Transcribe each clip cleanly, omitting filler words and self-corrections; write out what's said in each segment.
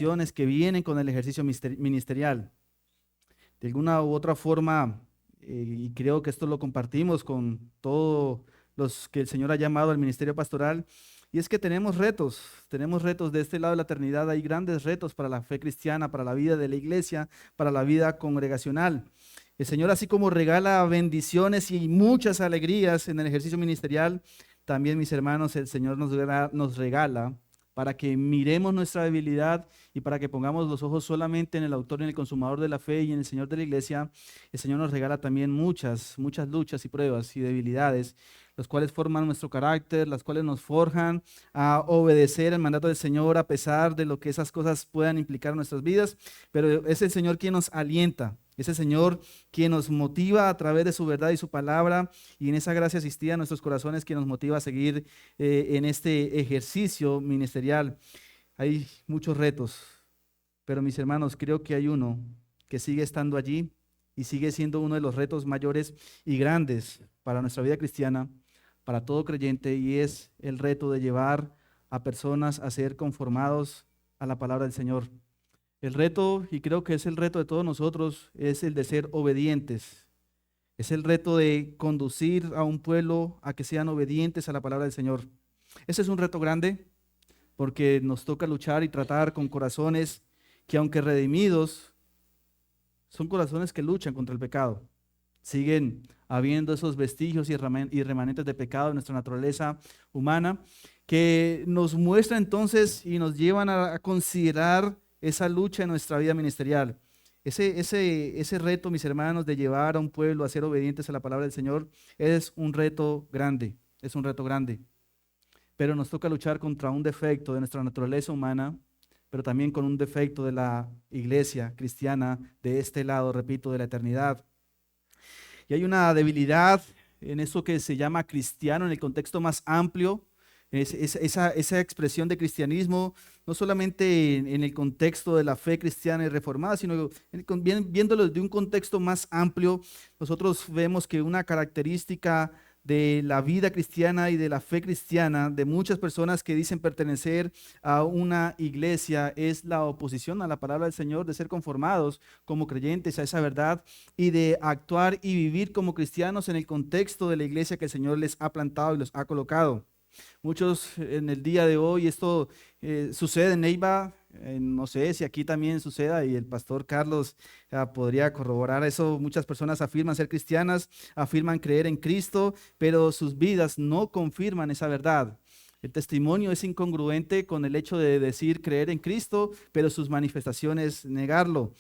bendiciones que vienen con el ejercicio ministerial. De alguna u otra forma, y creo que esto lo compartimos con todos los que el Señor ha llamado al ministerio pastoral, y es que tenemos retos de este lado de la eternidad, hay grandes retos para la fe cristiana, para la vida de la iglesia, para la vida congregacional. El Señor, así como regala bendiciones y muchas alegrías en el ejercicio ministerial, también, mis hermanos, el Señor nos regala para que miremos nuestra debilidad y para que pongamos los ojos solamente en el autor y en el consumador de la fe y en el Señor de la iglesia. El Señor nos regala también muchas luchas y pruebas y debilidades, los cuales forman nuestro carácter, las cuales nos forjan a obedecer el mandato del Señor a pesar de lo que esas cosas puedan implicar en nuestras vidas, pero es el Señor quien nos alienta. Es el Señor quien nos motiva a través de su verdad y su palabra, y en esa gracia asistida a nuestros corazones, quien nos motiva a seguir en este ejercicio ministerial. Hay muchos retos, pero mis hermanos, creo que hay uno que sigue estando allí y sigue siendo uno de los retos mayores y grandes para nuestra vida cristiana, para todo creyente, y es el reto de llevar a personas a ser conformados a la palabra del Señor. El reto, y creo que es el reto de todos nosotros, es el de ser obedientes. Es el reto de conducir a un pueblo a que sean obedientes a la palabra del Señor. Ese es un reto grande porque nos toca luchar y tratar con corazones que, aunque redimidos, son corazones que luchan contra el pecado. Siguen habiendo esos vestigios y remanentes de pecado en nuestra naturaleza humana que nos muestran entonces y nos llevan a considerar esa lucha en nuestra vida ministerial. Ese reto, mis hermanos, de llevar a un pueblo a ser obedientes a la palabra del Señor es un reto grande, es un reto grande. Pero nos toca luchar contra un defecto de nuestra naturaleza humana, pero también con un defecto de la iglesia cristiana de este lado, repito, de la eternidad. Y hay una debilidad en eso que se llama cristiano en el contexto más amplio. Esa expresión de cristianismo, no solamente en el contexto de la fe cristiana y reformada, sino viéndolo desde un contexto más amplio, nosotros vemos que una característica de la vida cristiana y de la fe cristiana de muchas personas que dicen pertenecer a una iglesia es la oposición a la palabra del Señor, de ser conformados como creyentes a esa verdad y de actuar y vivir como cristianos en el contexto de la iglesia que el Señor les ha plantado y los ha colocado. Muchos en el día de hoy, esto sucede en Neiva, no sé si aquí también suceda, y el pastor Carlos podría corroborar eso. Muchas personas afirman ser cristianas, afirman creer en Cristo, pero sus vidas no confirman esa verdad. El testimonio es incongruente con el hecho de decir creer en Cristo, pero sus manifestaciones negarlo.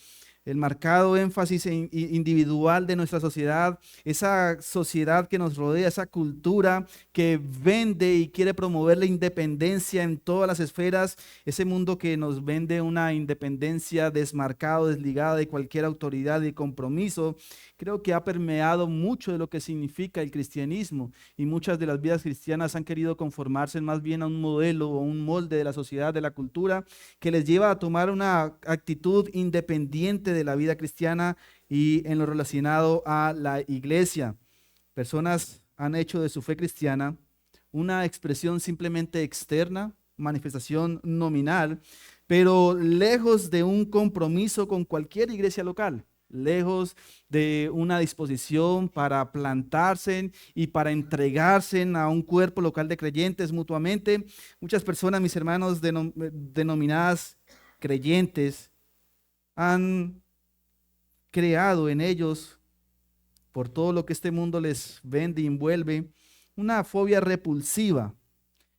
El marcado énfasis individual de nuestra sociedad, esa sociedad que nos rodea, esa cultura que vende y quiere promover la independencia en todas las esferas, ese mundo que nos vende una independencia desmarcada, desligada de cualquier autoridad y compromiso, creo que ha permeado mucho de lo que significa el cristianismo, y muchas de las vidas cristianas han querido conformarse más bien a un modelo o un molde de la sociedad, de la cultura, que les lleva a tomar una actitud independiente de la vida cristiana y en lo relacionado a la iglesia. Personas han hecho de su fe cristiana una expresión simplemente externa, manifestación nominal, pero lejos de un compromiso con cualquier iglesia local, lejos de una disposición para plantarse y para entregarse a un cuerpo local de creyentes mutuamente. Muchas personas, mis hermanos, denominadas creyentes, han creado en ellos, por todo lo que este mundo les vende y envuelve, una fobia repulsiva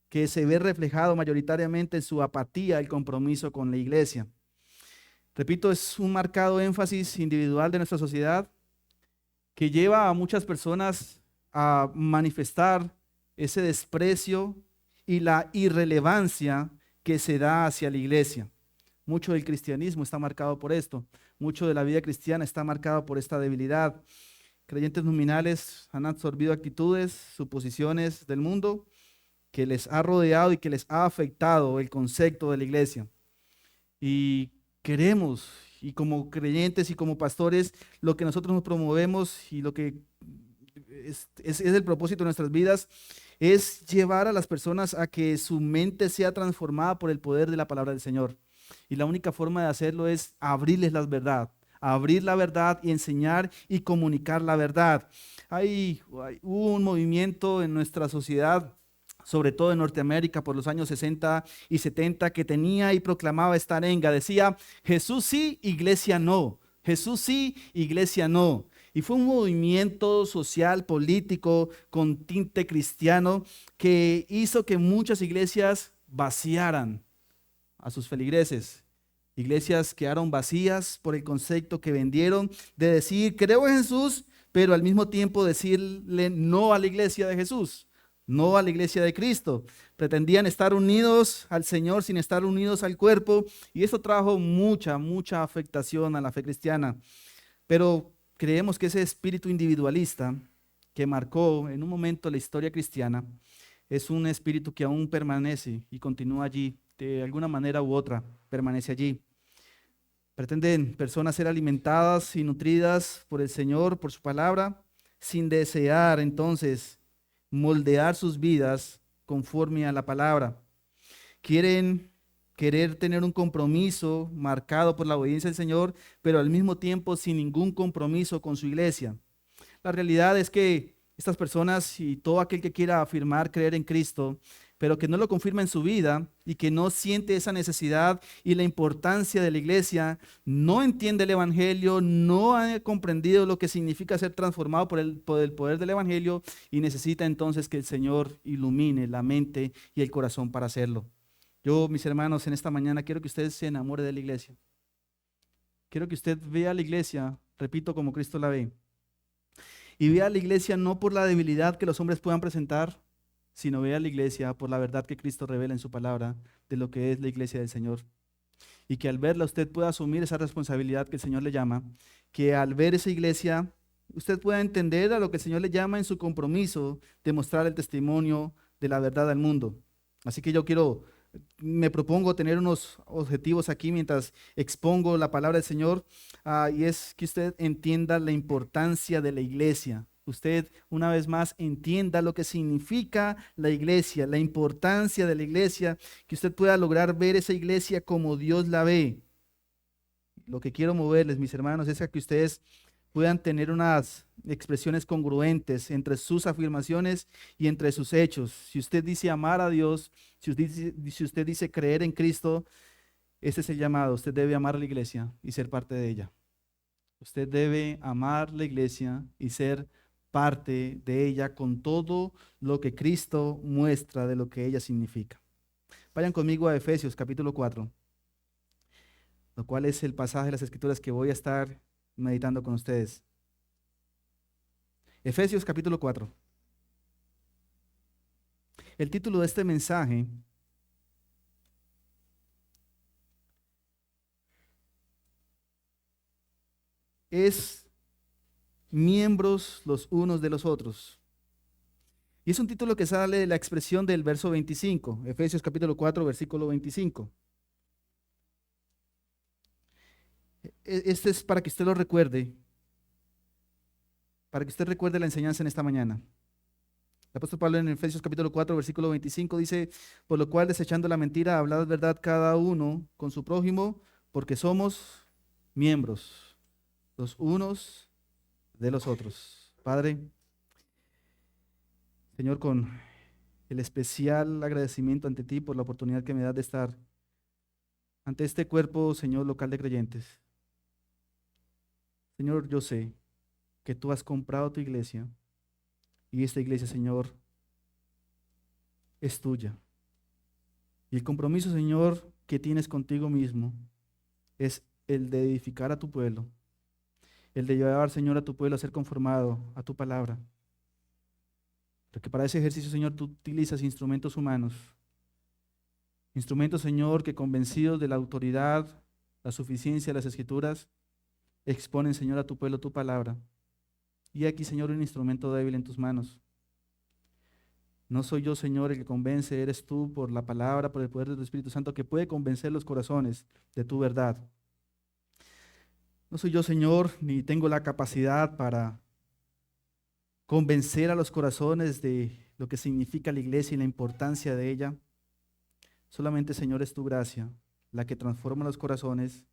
que se ve reflejado mayoritariamente en su apatía al compromiso con la iglesia. Repito, es un marcado énfasis individual de nuestra sociedad que lleva a muchas personas a manifestar ese desprecio y la irrelevancia que se da hacia la iglesia. Mucho del cristianismo está marcado por esto. Mucho de la vida cristiana está marcado por esta debilidad. Creyentes nominales han absorbido actitudes, suposiciones del mundo que les ha rodeado y que les ha afectado el concepto de la iglesia. Y queremos, y como creyentes y como pastores, lo que nosotros nos promovemos y lo que es el propósito de nuestras vidas es llevar a las personas a que su mente sea transformada por el poder de la palabra del Señor. Y la única forma de hacerlo es abrirles la verdad. Abrir la verdad y enseñar y comunicar la verdad. Hubo un movimiento en nuestra sociedad, sobre todo en Norteamérica por los años 60 y 70, que tenía y proclamaba esta arenga. Decía, Jesús sí, iglesia no. Jesús sí, iglesia no. Y fue un movimiento social, político, con tinte cristiano, que hizo que muchas iglesias vaciaran a sus feligreses. Iglesias quedaron vacías por el concepto que vendieron de decir, creo en Jesús, pero al mismo tiempo decirle no a la iglesia de Jesús, no a la iglesia de Cristo. Pretendían estar unidos al Señor sin estar unidos al cuerpo, y eso trajo mucha afectación a la fe cristiana. Pero creemos que ese espíritu individualista que marcó en un momento la historia cristiana es un espíritu que aún permanece y continúa allí, de alguna manera u otra, permanece allí. Pretenden personas ser alimentadas y nutridas por el Señor, por su palabra, sin desear entonces moldear sus vidas conforme a la palabra. Querer tener un compromiso marcado por la obediencia al Señor, pero al mismo tiempo sin ningún compromiso con su iglesia. La realidad es que estas personas y todo aquel que quiera afirmar creer en Cristo, pero que no lo confirma en su vida y que no siente esa necesidad y la importancia de la iglesia, no entiende el Evangelio, no ha comprendido lo que significa ser transformado por el poder del Evangelio y necesita entonces que el Señor ilumine la mente y el corazón para hacerlo. Yo, mis hermanos, en esta mañana quiero que usted se enamore de la iglesia. Quiero que usted vea la iglesia, repito, como Cristo la ve. Y vea la iglesia no por la debilidad que los hombres puedan presentar, sino vea la iglesia por la verdad que Cristo revela en su palabra de lo que es la iglesia del Señor. Y que al verla usted pueda asumir esa responsabilidad que el Señor le llama, que al ver esa iglesia usted pueda entender a lo que el Señor le llama en su compromiso de mostrar el testimonio de la verdad al mundo. Así que me propongo tener unos objetivos aquí mientras expongo la palabra del Señor, y es que usted entienda la importancia de la iglesia. Usted una vez más entienda lo que significa la iglesia, la importancia de la iglesia, que usted pueda lograr ver esa iglesia como Dios la ve. Lo que quiero moverles, mis hermanos, es a que ustedes puedan tener unas expresiones congruentes entre sus afirmaciones y entre sus hechos. Si usted dice amar a Dios, si usted dice creer en Cristo, ese es el llamado. Usted debe amar a la iglesia y ser parte de ella. Usted debe amar la iglesia y ser parte de ella con todo lo que Cristo muestra de lo que ella significa. Vayan conmigo a Efesios capítulo 4, lo cual es el pasaje de las Escrituras que voy a estar meditando con ustedes. Efesios capítulo 4. El título de este mensaje es miembros los unos de los otros. Y es un título que sale de la expresión del verso 25, Efesios capítulo 4, versículo 25. Este es para que usted lo recuerde, para que usted recuerde la enseñanza en esta mañana. El apóstol Pablo en Efesios capítulo 4, versículo 25 dice, por lo cual desechando la mentira, hablad verdad cada uno con su prójimo, porque somos miembros los unos de los otros. Padre, Señor, con el especial agradecimiento ante ti por la oportunidad que me das de estar ante este cuerpo, Señor, local de creyentes. Señor, yo sé que tú has comprado tu iglesia y esta iglesia, Señor, es tuya. Y el compromiso, Señor, que tienes contigo mismo es el de edificar a tu pueblo, el de llevar, Señor, a tu pueblo a ser conformado a tu palabra. Porque para ese ejercicio, Señor, tú utilizas instrumentos humanos. Instrumentos, Señor, que convencidos de la autoridad, la suficiencia de las Escrituras, exponen, Señor, a tu pueblo tu palabra. Y aquí, Señor, un instrumento débil en tus manos. No soy yo, Señor, el que convence, eres tú por la palabra, por el poder de tu Espíritu Santo, que puede convencer los corazones de tu verdad. No soy yo, Señor, ni tengo la capacidad para convencer a los corazones de lo que significa la iglesia y la importancia de ella. Solamente, Señor, es tu gracia la que transforma los corazones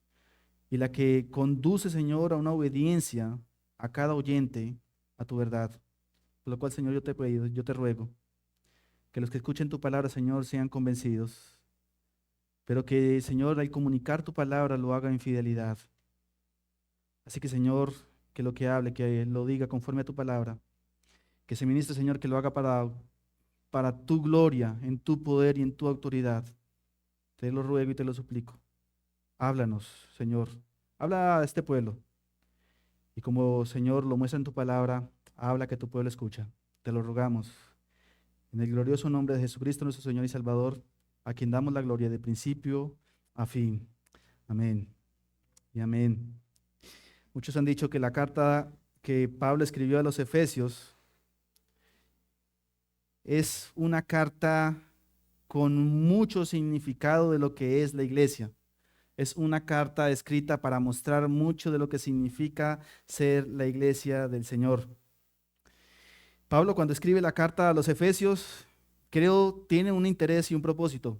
y la que conduce, Señor, a una obediencia a cada oyente, a tu verdad. Por lo cual, Señor, yo te pido, yo te ruego, que los que escuchen tu palabra, Señor, sean convencidos, pero que, Señor, al comunicar tu palabra lo haga en fidelidad. Así que, Señor, que lo que hable, que lo diga conforme a tu palabra, que se ministre, Señor, que lo haga para tu gloria, en tu poder y en tu autoridad. Te lo ruego y te lo suplico. Háblanos, Señor. Habla a este pueblo. Y como, Señor, lo muestra en tu palabra, habla que tu pueblo escucha. Te lo rogamos. En el glorioso nombre de Jesucristo, nuestro Señor y Salvador, a quien damos la gloria de principio a fin. Amén y amén. Muchos han dicho que la carta que Pablo escribió a los Efesios es una carta con mucho significado de lo que es la iglesia. Es una carta escrita para mostrar mucho de lo que significa ser la iglesia del Señor. Pablo, cuando escribe la carta a los Efesios, creo tiene un interés y un propósito.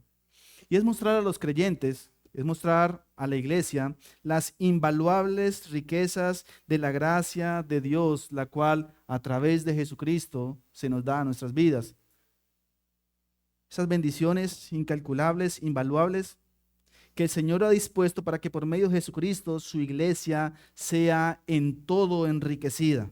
Y es mostrar a los creyentes, es mostrar a la iglesia las invaluables riquezas de la gracia de Dios, la cual a través de Jesucristo se nos da a nuestras vidas. Esas bendiciones incalculables, invaluables, que el Señor ha dispuesto para que por medio de Jesucristo su iglesia sea en todo enriquecida.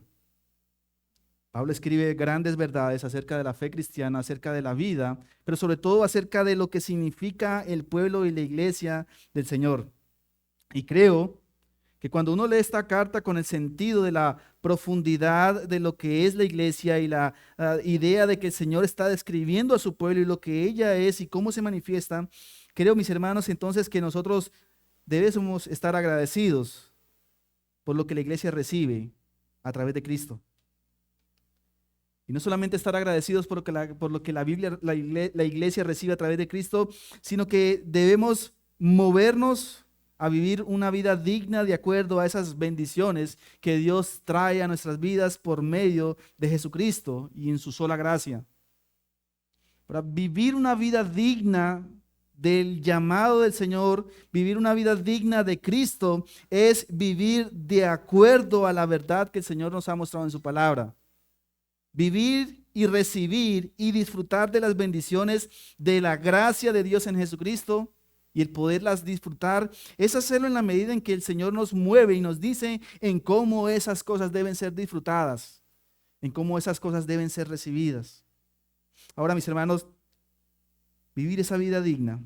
Pablo escribe grandes verdades acerca de la fe cristiana, acerca de la vida, pero sobre todo acerca de lo que significa el pueblo y la iglesia del Señor. Y creo que cuando uno lee esta carta con el sentido de la profundidad de lo que es la iglesia y la idea de que el Señor está describiendo a su pueblo y lo que ella es y cómo se manifiesta, creo, mis hermanos, entonces que nosotros debemos estar agradecidos por lo que la iglesia recibe a través de Cristo. Y no solamente estar agradecidos por lo que la iglesia recibe a través de Cristo, sino que debemos movernos a vivir una vida digna de acuerdo a esas bendiciones que Dios trae a nuestras vidas por medio de Jesucristo y en su sola gracia. Para vivir una vida digna del llamado del Señor, vivir una vida digna de Cristo, es vivir de acuerdo a la verdad que el Señor nos ha mostrado en su palabra. Vivir y recibir y disfrutar de las bendiciones de la gracia de Dios en Jesucristo y el poderlas disfrutar es hacerlo en la medida en que el Señor nos mueve y nos dice en cómo esas cosas deben ser disfrutadas, en cómo esas cosas deben ser recibidas. Ahora, mis hermanos, vivir esa vida digna,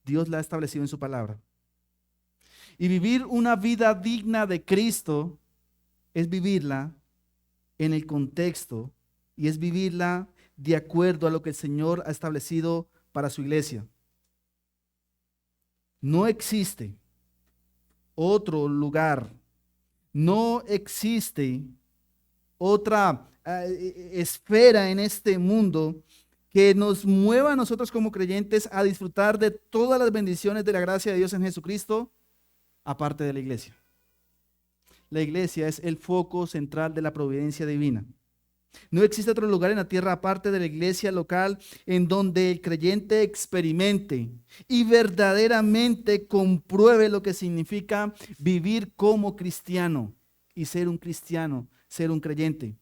Dios la ha establecido en su palabra. Y vivir una vida digna de Cristo es vivirla en el contexto y es vivirla de acuerdo a lo que el Señor ha establecido para su iglesia. No existe otro lugar, no existe otra esfera en este mundo que nos mueva a nosotros como creyentes a disfrutar de todas las bendiciones de la gracia de Dios en Jesucristo, aparte de la iglesia. La iglesia es el foco central de la providencia divina. No existe otro lugar en la tierra aparte de la iglesia local en donde el creyente experimente y verdaderamente compruebe lo que significa vivir como cristiano y ser un cristiano, ser un creyente.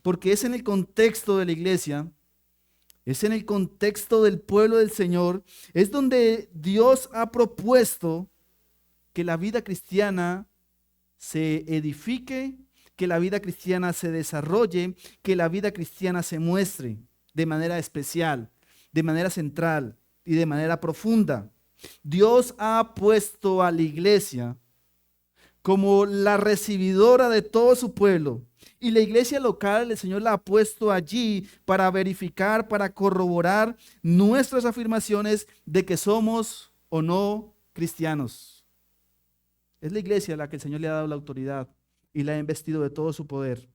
Porque es en el contexto de la iglesia, es en el contexto del pueblo del Señor, es donde Dios ha propuesto que la vida cristiana se edifique, que la vida cristiana se desarrolle, que la vida cristiana se muestre de manera especial, de manera central y de manera profunda. Dios ha puesto a la iglesia como la recibidora de todo su pueblo. Y la iglesia local, el Señor la ha puesto allí para verificar, para corroborar nuestras afirmaciones de que somos o no cristianos. Es la iglesia a la que el Señor le ha dado la autoridad y la ha investido de todo su poder.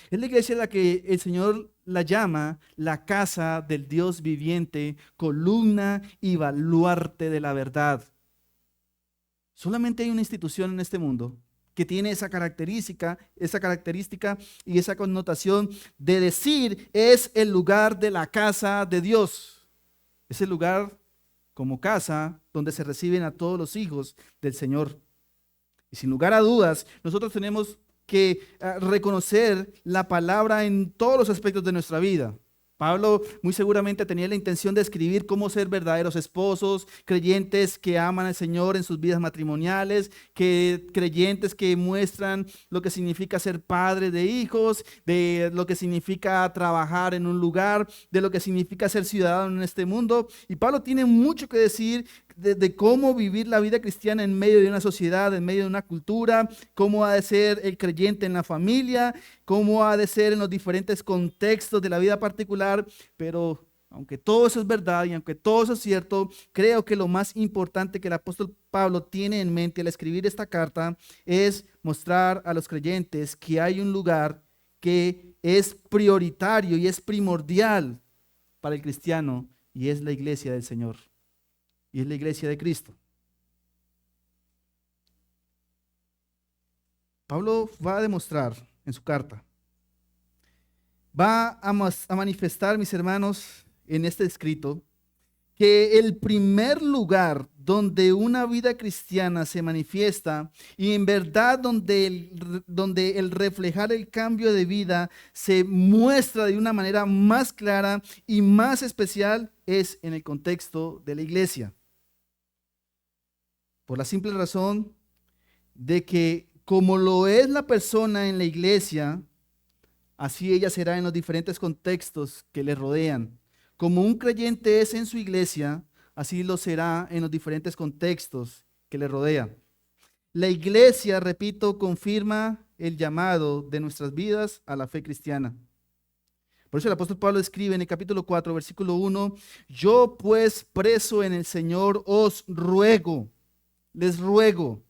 Es la iglesia a la que el Señor la llama la casa del Dios viviente, columna y baluarte de la verdad. Solamente hay una institución en este mundo que tiene esa característica y esa connotación de decir es el lugar de la casa de Dios. Es el lugar como casa donde se reciben a todos los hijos del Señor. Y sin lugar a dudas, nosotros tenemos que reconocer la palabra en todos los aspectos de nuestra vida. Pablo muy seguramente tenía la intención de escribir cómo ser verdaderos esposos, creyentes que aman al Señor en sus vidas matrimoniales, creyentes que muestran lo que significa ser padres de hijos, de lo que significa trabajar en un lugar, de lo que significa ser ciudadano en este mundo. Y Pablo tiene mucho que decir de cómo vivir la vida cristiana en medio de una sociedad, en medio de una cultura, cómo ha de ser el creyente en la familia, cómo ha de ser en los diferentes contextos de la vida particular. Pero aunque todo eso es verdad y aunque todo eso es cierto, creo que lo más importante que el apóstol Pablo tiene en mente al escribir esta carta es mostrar a los creyentes que hay un lugar que es prioritario y es primordial para el cristiano, y es la iglesia del Señor. Y es la iglesia de Cristo. Pablo va a demostrar en su carta, va a manifestar, mis hermanos, en este escrito, que el primer lugar donde una vida cristiana se manifiesta y en verdad donde el reflejar el cambio de vida se muestra de una manera más clara y más especial es en el contexto de la iglesia. Por la simple razón de que como lo es la persona en la iglesia, así ella será en los diferentes contextos que le rodean. Como un creyente es en su iglesia, así lo será en los diferentes contextos que le rodean. La iglesia, repito, confirma el llamado de nuestras vidas a la fe cristiana. Por eso el apóstol Pablo escribe en el capítulo 4, versículo 1, yo pues preso en el Señor os ruego, les ruego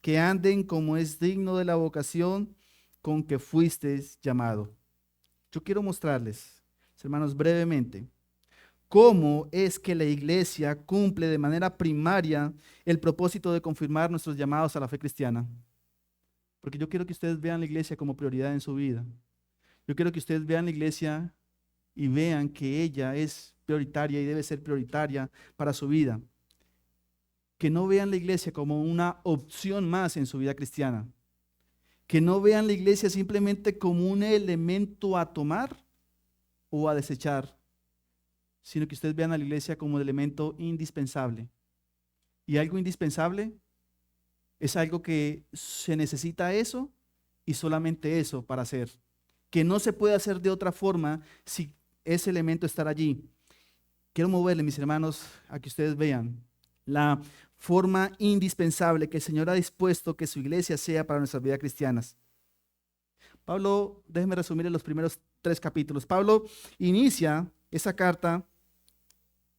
que anden como es digno de la vocación con que fuisteis llamado. Yo quiero mostrarles, hermanos, brevemente, cómo es que la iglesia cumple de manera primaria el propósito de confirmar nuestros llamados a la fe cristiana. Porque yo quiero que ustedes vean la iglesia como prioridad en su vida. Yo quiero que ustedes vean la iglesia y vean que ella es prioritaria y debe ser prioritaria para su vida. Que no vean la iglesia como una opción más en su vida cristiana. Que no vean la iglesia simplemente como un elemento a tomar o a desechar, sino que ustedes vean a la iglesia como un elemento indispensable. Y algo indispensable es algo que se necesita eso y solamente eso para hacer. Que no se puede hacer de otra forma si ese elemento estará allí. Quiero moverle, mis hermanos, a que ustedes vean la forma indispensable que el Señor ha dispuesto que su iglesia sea para nuestras vidas cristianas. Pablo, déjenme resumir en los primeros 3 capítulos. Pablo inicia esa carta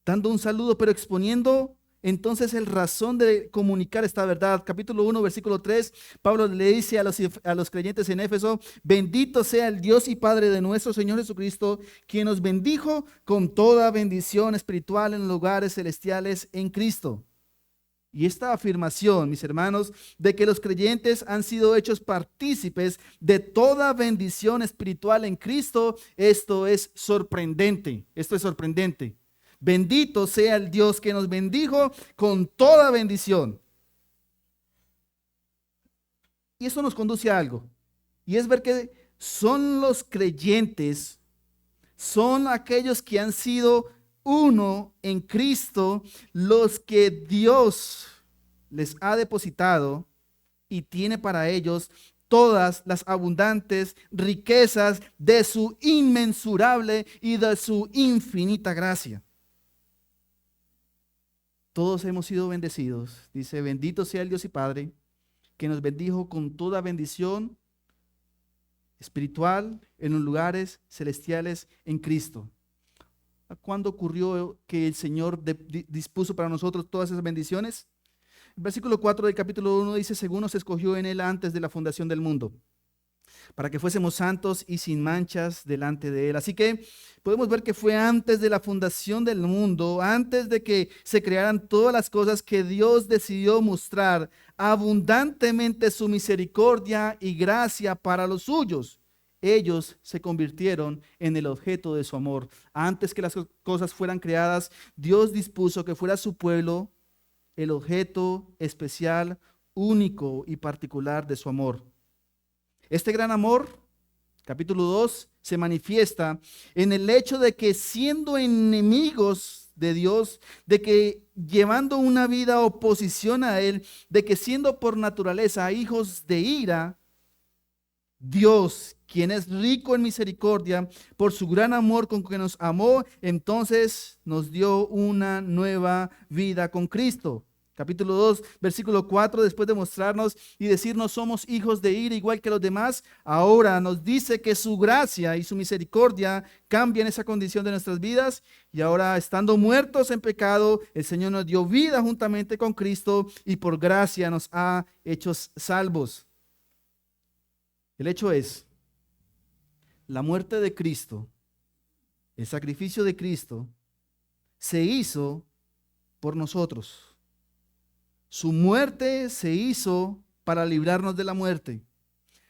dando un saludo, pero exponiendo entonces el razón de comunicar esta verdad. Capítulo 1, versículo 3, Pablo le dice a los creyentes en Éfeso, bendito sea el Dios y Padre de nuestro Señor Jesucristo, quien nos bendijo con toda bendición espiritual en lugares celestiales en Cristo. Y esta afirmación, mis hermanos, de que los creyentes han sido hechos partícipes de toda bendición espiritual en Cristo, esto es sorprendente, Bendito sea el Dios que nos bendijo con toda bendición. Y eso nos conduce a algo, y es ver que son los creyentes, son aquellos que han sido uno en Cristo, los que Dios les ha depositado y tiene para ellos todas las abundantes riquezas de su inmensurable y de su infinita gracia. Todos hemos sido bendecidos. Dice, bendito sea el Dios y Padre, que nos bendijo con toda bendición espiritual en los lugares celestiales en Cristo. ¿Cuándo ocurrió que el Señor dispuso para nosotros todas esas bendiciones? El versículo 4 del capítulo 1 dice, según nos escogió en Él antes de la fundación del mundo, para que fuésemos santos y sin manchas delante de Él. Así que podemos ver que fue antes de la fundación del mundo, antes de que se crearan todas las cosas, que Dios decidió mostrar abundantemente su misericordia y gracia para los suyos. ellos se convirtieron en el objeto de su amor. Antes que las cosas fueran creadas, Dios dispuso que fuera su pueblo el objeto especial, único y particular de su amor. Este gran amor, capítulo 2, se manifiesta en el hecho de que siendo enemigos de Dios, de que llevando una vida oposición a Él, de que siendo por naturaleza hijos de ira, Dios, quien es rico en misericordia, por su gran amor con que nos amó, entonces nos dio una nueva vida con Cristo. Capítulo 2, versículo 4, después de mostrarnos y decirnos somos hijos de ira igual que los demás, ahora nos dice que su gracia y su misericordia cambian esa condición de nuestras vidas y ahora estando muertos en pecado, el Señor nos dio vida juntamente con Cristo y por gracia nos ha hecho salvos. El hecho es, la muerte de Cristo, el sacrificio de Cristo, se hizo por nosotros. Su muerte se hizo para librarnos de la muerte.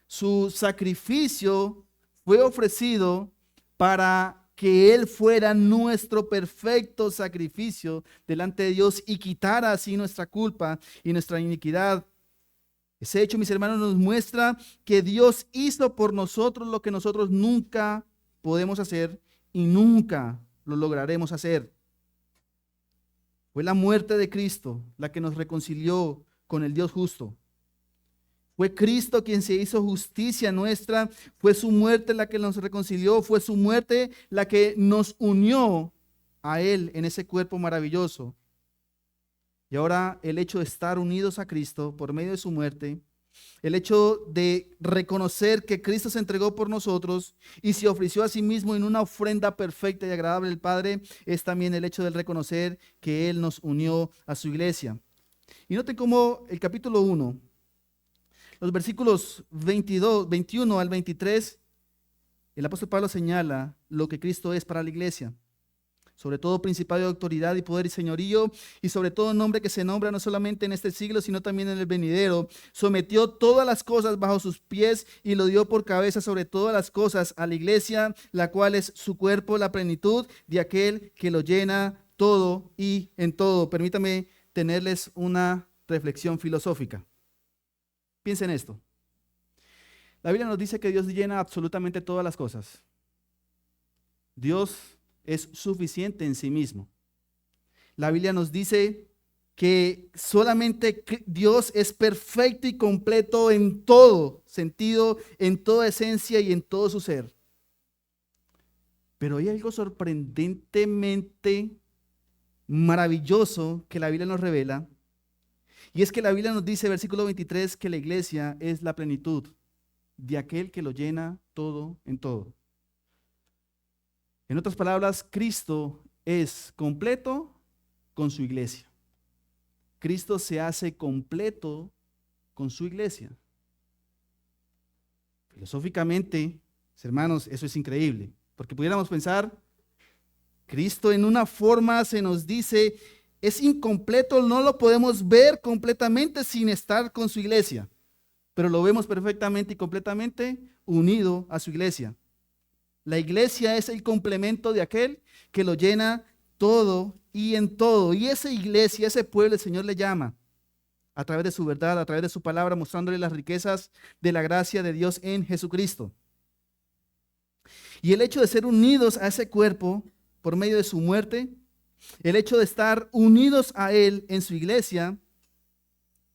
Su sacrificio fue ofrecido para que Él fuera nuestro perfecto sacrificio delante de Dios y quitara así nuestra culpa y nuestra iniquidad. Ese hecho, mis hermanos, nos muestra que Dios hizo por nosotros lo que nosotros nunca podemos hacer y nunca lo lograremos hacer. Fue la muerte de Cristo la que nos reconcilió con el Dios justo. Fue Cristo quien se hizo justicia nuestra. Fue su muerte la que nos reconcilió. Fue su muerte la que nos unió a Él en ese cuerpo maravilloso. Y ahora el hecho de estar unidos a Cristo por medio de su muerte, el hecho de reconocer que Cristo se entregó por nosotros y se ofreció a sí mismo en una ofrenda perfecta y agradable al Padre, es también el hecho de reconocer que Él nos unió a su iglesia. Y noten cómo el capítulo 1, los versículos 21 al 23, el apóstol Pablo señala lo que Cristo es para la iglesia. Sobre todo principado de autoridad y poder y señorío, y sobre todo nombre que se nombra no solamente en este siglo, sino también en el venidero. Sometió todas las cosas bajo sus pies y lo dio por cabeza sobre todas las cosas a la iglesia, la cual es su cuerpo, la plenitud de aquel que lo llena todo y en todo. Permítame tenerles una reflexión filosófica. Piensen esto. La Biblia nos dice que Dios llena absolutamente todas las cosas. Dios es suficiente en sí mismo. La Biblia nos dice que solamente Dios es perfecto y completo en todo sentido, en toda esencia y en todo su ser. Pero hay algo sorprendentemente maravilloso que la Biblia nos revela, y es que la Biblia nos dice, versículo 23, que la iglesia es la plenitud de aquel que lo llena todo en todo. En otras palabras, Cristo es completo con su iglesia. Cristo se hace completo con su iglesia. Filosóficamente, hermanos, eso es increíble, porque pudiéramos pensar, Cristo en una forma se nos dice, es incompleto, no lo podemos ver completamente sin estar con su iglesia, pero lo vemos perfectamente y completamente unido a su iglesia. La iglesia es el complemento de aquel que lo llena todo y en todo. Y esa iglesia, ese pueblo, el Señor le llama a través de su verdad, a través de su palabra, mostrándole las riquezas de la gracia de Dios en Jesucristo. Y el hecho de ser unidos a ese cuerpo por medio de su muerte, el hecho de estar unidos a Él en su iglesia,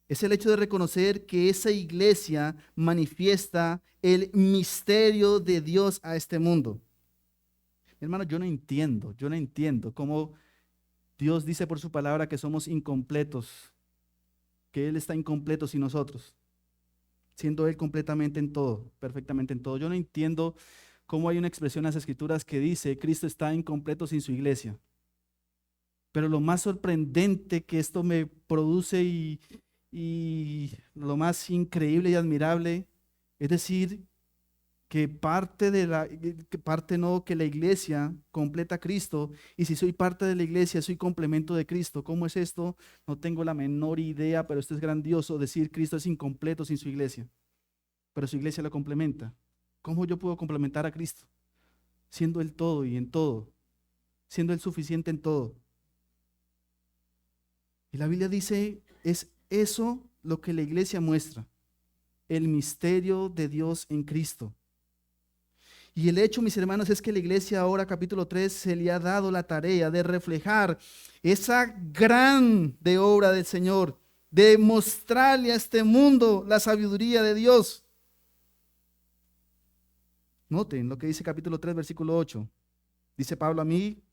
es el hecho de reconocer que esa iglesia manifiesta el misterio de Dios a este mundo. Hermano, yo no entiendo cómo Dios dice por su palabra que somos incompletos, que Él está incompleto sin nosotros, siendo Él completamente en todo, perfectamente en todo. Yo no entiendo cómo hay una expresión en las Escrituras que dice Cristo está incompleto sin su iglesia. Pero lo más sorprendente que esto me produce y lo más increíble y admirable, es decir, que que la iglesia completa a Cristo, y si soy parte de la iglesia, soy complemento de Cristo. ¿Cómo es esto? No tengo la menor idea, pero esto es grandioso, decir Cristo es incompleto sin su iglesia, pero su iglesia lo complementa. ¿Cómo yo puedo complementar a Cristo? Siendo el todo y en todo, siendo el suficiente en todo. Y la Biblia dice, es eso lo que la iglesia muestra, el misterio de Dios en Cristo. Y el hecho, mis hermanos, es que la iglesia ahora, capítulo 3, se le ha dado la tarea de reflejar esa grande obra del Señor, de mostrarle a este mundo la sabiduría de Dios. Noten lo que dice capítulo 3, versículo 8. Dice Pablo: a mí,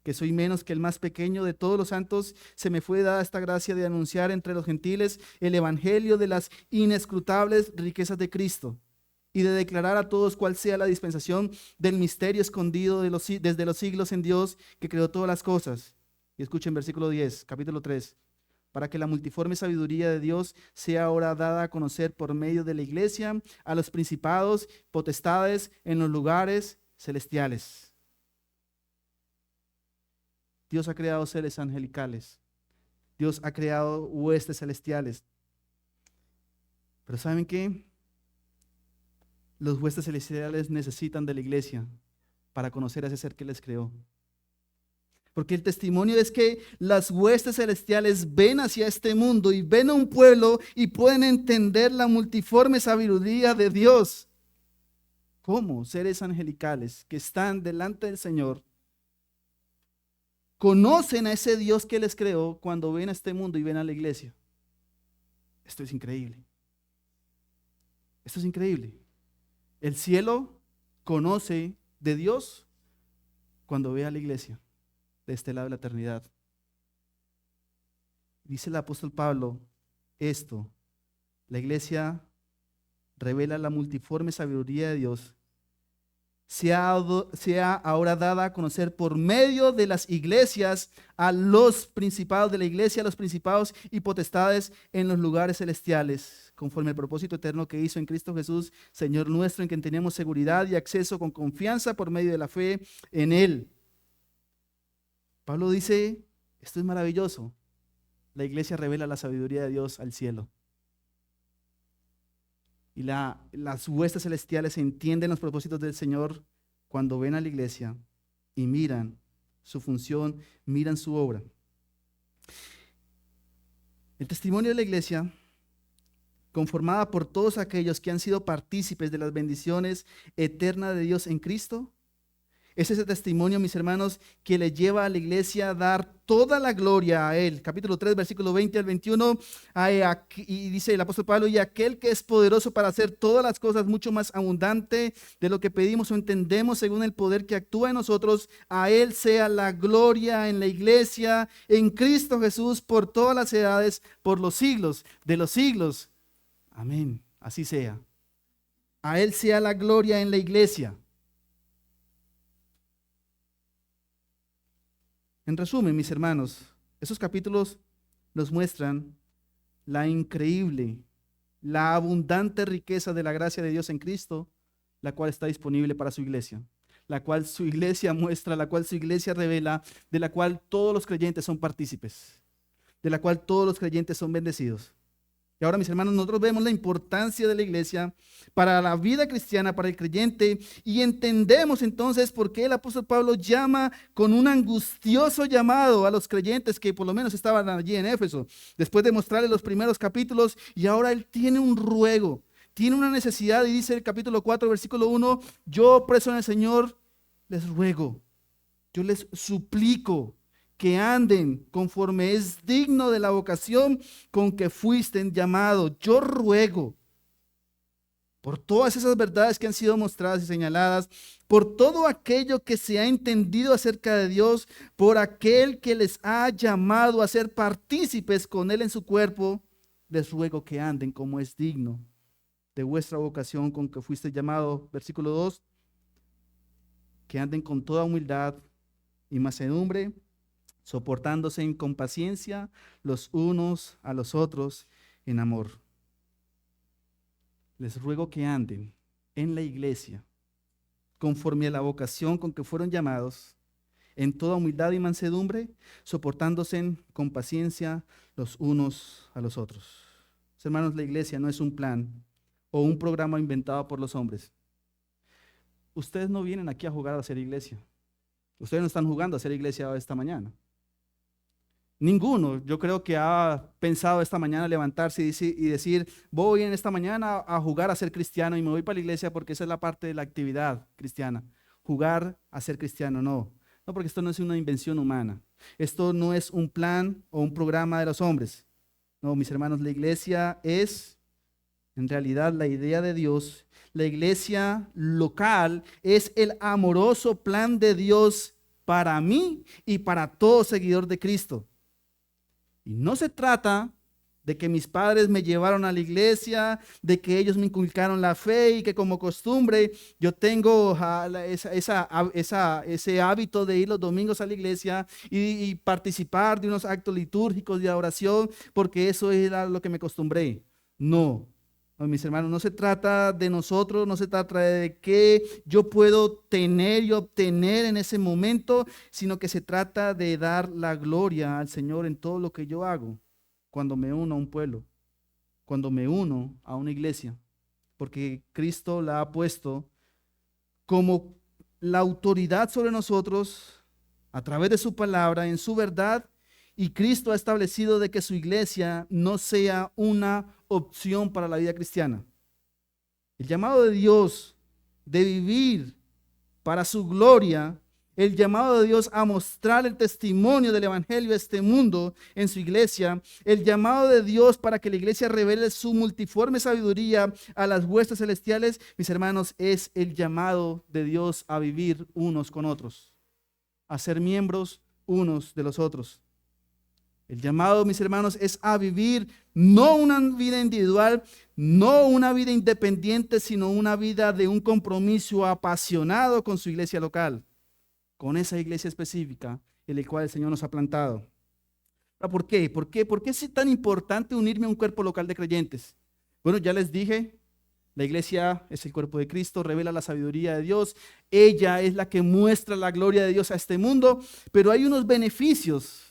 que soy menos que el más pequeño de todos los santos, se me fue dada esta gracia de anunciar entre los gentiles el evangelio de las inescrutables riquezas de Cristo, y de declarar a todos cuál sea la dispensación del misterio escondido desde los siglos en Dios, que creó todas las cosas. Y escuchen versículo 10, capítulo 3. Para que la multiforme sabiduría de Dios sea ahora dada a conocer por medio de la iglesia a los principados, potestades en los lugares celestiales. Dios ha creado seres angelicales. Dios ha creado huestes celestiales. Pero ¿saben qué? Los huestes celestiales necesitan de la iglesia para conocer a ese ser que les creó. Porque el testimonio es que las huestes celestiales ven hacia este mundo y ven a un pueblo y pueden entender la multiforme sabiduría de Dios. ¿Cómo seres angelicales que están delante del Señor conocen a ese Dios que les creó cuando ven a este mundo y ven a la iglesia? Esto es increíble. Esto es increíble. El cielo conoce de Dios cuando ve a la iglesia de este lado de la eternidad. Dice el apóstol Pablo esto: la iglesia revela la multiforme sabiduría de Dios. Sea ahora dada a conocer por medio de las iglesias a los principados de la iglesia, a los principados y potestades en los lugares celestiales, conforme al propósito eterno que hizo en Cristo Jesús, Señor nuestro, en quien tenemos seguridad y acceso con confianza por medio de la fe en Él. Pablo dice, esto es maravilloso. La iglesia revela la sabiduría de Dios al cielo. Y las huestes celestiales entienden los propósitos del Señor cuando ven a la iglesia y miran su función, miran su obra. El testimonio de la iglesia, conformada por todos aquellos que han sido partícipes de las bendiciones eternas de Dios en Cristo, es ese testimonio, mis hermanos, que le lleva a la iglesia a dar toda la gloria a Él. Capítulo 3, versículo 20 al 21, y dice el apóstol Pablo: y aquel que es poderoso para hacer todas las cosas mucho más abundante de lo que pedimos o entendemos, según el poder que actúa en nosotros, a Él sea la gloria en la iglesia, en Cristo Jesús, por todas las edades, por los siglos de los siglos. Amén. Así sea. A Él sea la gloria en la iglesia. En resumen, mis hermanos, esos capítulos nos muestran la increíble, la abundante riqueza de la gracia de Dios en Cristo, la cual está disponible para su iglesia, la cual su iglesia muestra, la cual su iglesia revela, de la cual todos los creyentes son partícipes, de la cual todos los creyentes son bendecidos. Y ahora, mis hermanos, nosotros vemos la importancia de la iglesia para la vida cristiana, para el creyente, y entendemos entonces por qué el apóstol Pablo llama con un angustioso llamado a los creyentes que por lo menos estaban allí en Éfeso, después de mostrarles los primeros capítulos, y ahora él tiene un ruego, tiene una necesidad, y dice el capítulo 4, versículo 1, yo preso en el Señor, les ruego, yo les suplico, que anden conforme es digno de la vocación con que fuisten llamados. Yo ruego por todas esas verdades que han sido mostradas y señaladas, por todo aquello que se ha entendido acerca de Dios, por aquel que les ha llamado a ser partícipes con Él en su cuerpo, les ruego que anden como es digno de vuestra vocación con que fuiste llamado. Versículo 2, que anden con toda humildad y mansedumbre, soportándose con paciencia los unos a los otros en amor. Les ruego que anden en la iglesia conforme a la vocación con que fueron llamados, en toda humildad y mansedumbre, soportándose con paciencia los unos a los otros. Hermanos, la iglesia no es un plan o un programa inventado por los hombres. ustedes no vienen aquí a jugar a hacer iglesia. Ustedes no están jugando a hacer iglesia esta mañana. Ninguno, yo creo que ha pensado esta mañana levantarse y decir, voy en esta mañana a jugar a ser cristiano y me voy para la iglesia porque esa es la parte de la actividad cristiana. Jugar a ser cristiano, no. No, porque esto no es una invención humana. Esto no es un plan o un programa de los hombres. No, mis hermanos, la iglesia es en realidad la idea de Dios. La iglesia local es el amoroso plan de Dios para mí y para todo seguidor de Cristo. Y no se trata de que mis padres me llevaron a la iglesia, de que ellos me inculcaron la fe y que como costumbre yo tengo ese hábito de ir los domingos a la iglesia y participar de unos actos litúrgicos de adoración, porque eso era lo que me acostumbré. No, mis hermanos, no se trata de nosotros, no se trata de qué yo puedo tener y obtener en ese momento, sino que se trata de dar la gloria al Señor en todo lo que yo hago. Cuando me uno a un pueblo, cuando me uno a una iglesia, porque Cristo la ha puesto como la autoridad sobre nosotros a través de su palabra, en su verdad, y Cristo ha establecido de que su iglesia no sea una opción para la vida cristiana. El llamado de Dios de vivir para su gloria, el llamado de Dios a mostrar el testimonio del evangelio a este mundo en su iglesia, el llamado de Dios para que la iglesia revele su multiforme sabiduría a las huestes celestiales, mis hermanos, es el llamado de Dios a vivir unos con otros, a ser miembros unos de los otros. El llamado, mis hermanos, es a vivir no una vida individual, no una vida independiente, sino una vida de un compromiso apasionado con su iglesia local, con esa iglesia específica en la cual el Señor nos ha plantado. ¿Por qué? ¿Por qué es tan importante unirme a un cuerpo local de creyentes? Bueno, ya les dije, la iglesia es el cuerpo de Cristo, revela la sabiduría de Dios, ella es la que muestra la gloria de Dios a este mundo, pero hay unos beneficios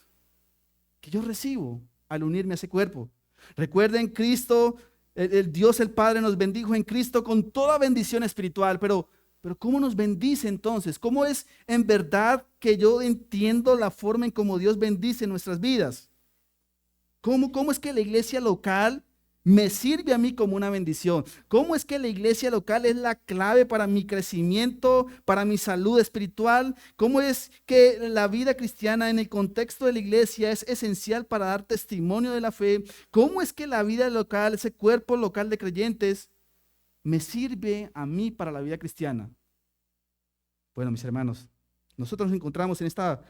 que yo recibo al unirme a ese cuerpo. Recuerden, Cristo, el Dios el Padre nos bendijo en Cristo con toda bendición espiritual, pero ¿cómo nos bendice entonces? ¿Cómo es en verdad que yo entiendo la forma en cómo Dios bendice nuestras vidas? ¿Cómo es que la iglesia local me sirve a mí como una bendición? ¿Cómo es que la iglesia local es la clave para mi crecimiento, para mi salud espiritual? ¿Cómo es que la vida cristiana en el contexto de la iglesia es esencial para dar testimonio de la fe? ¿Cómo es que la vida local, ese cuerpo local de creyentes, me sirve a mí para la vida cristiana? Bueno, mis hermanos, nosotros encontramos en esta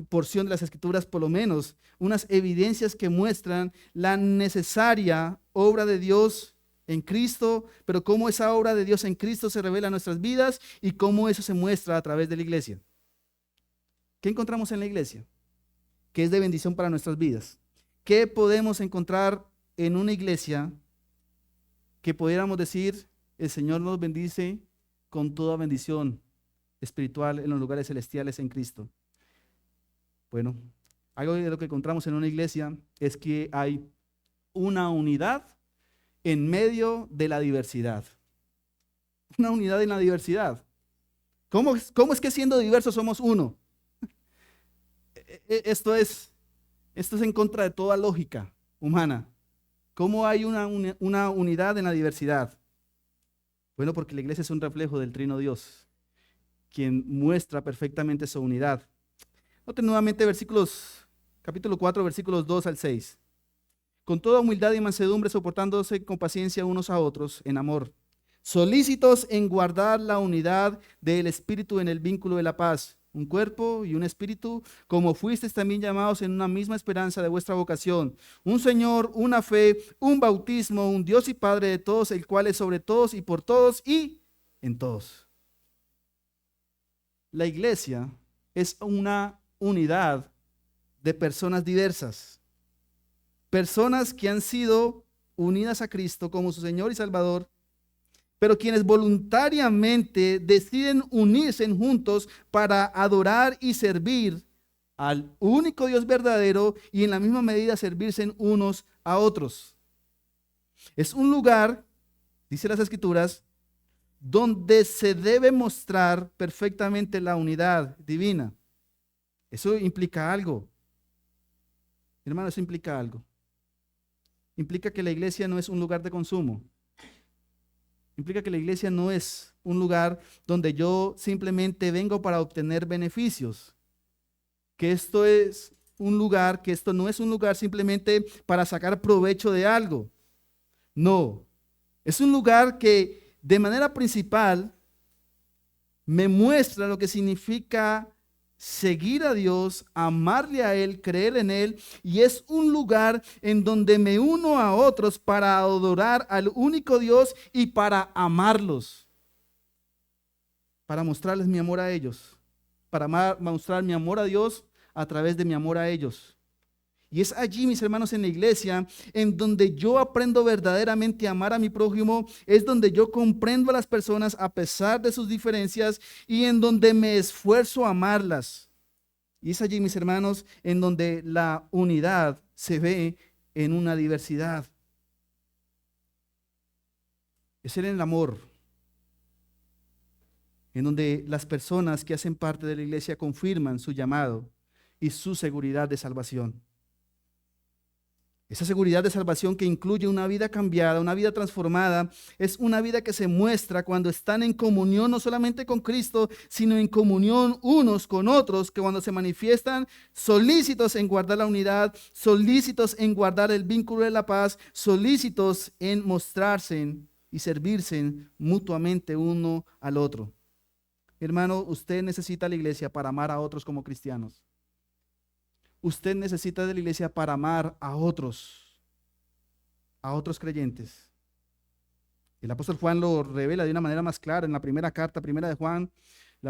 porción de las Escrituras por lo menos unas evidencias que muestran la necesaria obra de Dios en Cristo, pero cómo esa obra de Dios en Cristo se revela en nuestras vidas y cómo eso se muestra a través de la iglesia. ¿Qué encontramos en la iglesia? ¿Qué es de bendición para nuestras vidas? ¿Qué podemos encontrar en una iglesia que pudiéramos decir, el Señor nos bendice con toda bendición espiritual en los lugares celestiales en Cristo? Bueno, algo de lo que encontramos en una iglesia es que hay una unidad en medio de la diversidad. Una unidad en la diversidad. ¿Cómo es que siendo diversos somos uno? Esto es en contra de toda lógica humana. ¿Cómo hay una unidad en la diversidad? Bueno, porque la iglesia es un reflejo del Trino Dios, quien muestra perfectamente su unidad. Noten nuevamente capítulo 4, versículos 2 al 6. Con toda humildad y mansedumbre, soportándose con paciencia unos a otros en amor, solícitos en guardar la unidad del Espíritu en el vínculo de la paz, un cuerpo y un espíritu, como fuisteis también llamados en una misma esperanza de vuestra vocación, un Señor, una fe, un bautismo, un Dios y Padre de todos, el cual es sobre todos y por todos y en todos. La iglesia es una unidad de personas diversas, personas que han sido unidas a Cristo como su Señor y Salvador, pero quienes voluntariamente deciden unirse juntos para adorar y servir al único Dios verdadero y en la misma medida servirse unos a otros. Es un lugar, dice las Escrituras, donde se debe mostrar perfectamente la unidad divina. Eso implica algo. Hermano, eso implica algo. Implica que la iglesia no es un lugar de consumo. Implica que la iglesia no es un lugar donde yo simplemente vengo para obtener beneficios. Que esto es un lugar, que esto no es un lugar simplemente para sacar provecho de algo. No, es un lugar que de manera principal me muestra lo que significa seguir a Dios, amarle a Él, creer en Él, y es un lugar en donde me uno a otros para adorar al único Dios y para amarlos, para mostrarles mi amor a ellos, para mostrar mi amor a Dios a través de mi amor a ellos. Y es allí, mis hermanos, en la iglesia, en donde yo aprendo verdaderamente a amar a mi prójimo, es donde yo comprendo a las personas a pesar de sus diferencias y en donde me esfuerzo a amarlas. Y es allí, mis hermanos, en donde la unidad se ve en una diversidad. Es en el amor, en donde las personas que hacen parte de la iglesia confirman su llamado y su seguridad de salvación. Esa seguridad de salvación que incluye una vida cambiada, una vida transformada, es una vida que se muestra cuando están en comunión no solamente con Cristo, sino en comunión unos con otros, que cuando se manifiestan solícitos en guardar la unidad, solícitos en guardar el vínculo de la paz, solícitos en mostrarse y servirse mutuamente uno al otro. Hermano, usted necesita la iglesia para amar a otros como cristianos. Usted necesita de la iglesia para amar a otros creyentes. El apóstol Juan lo revela de una manera más clara en la primera carta, primera de Juan. El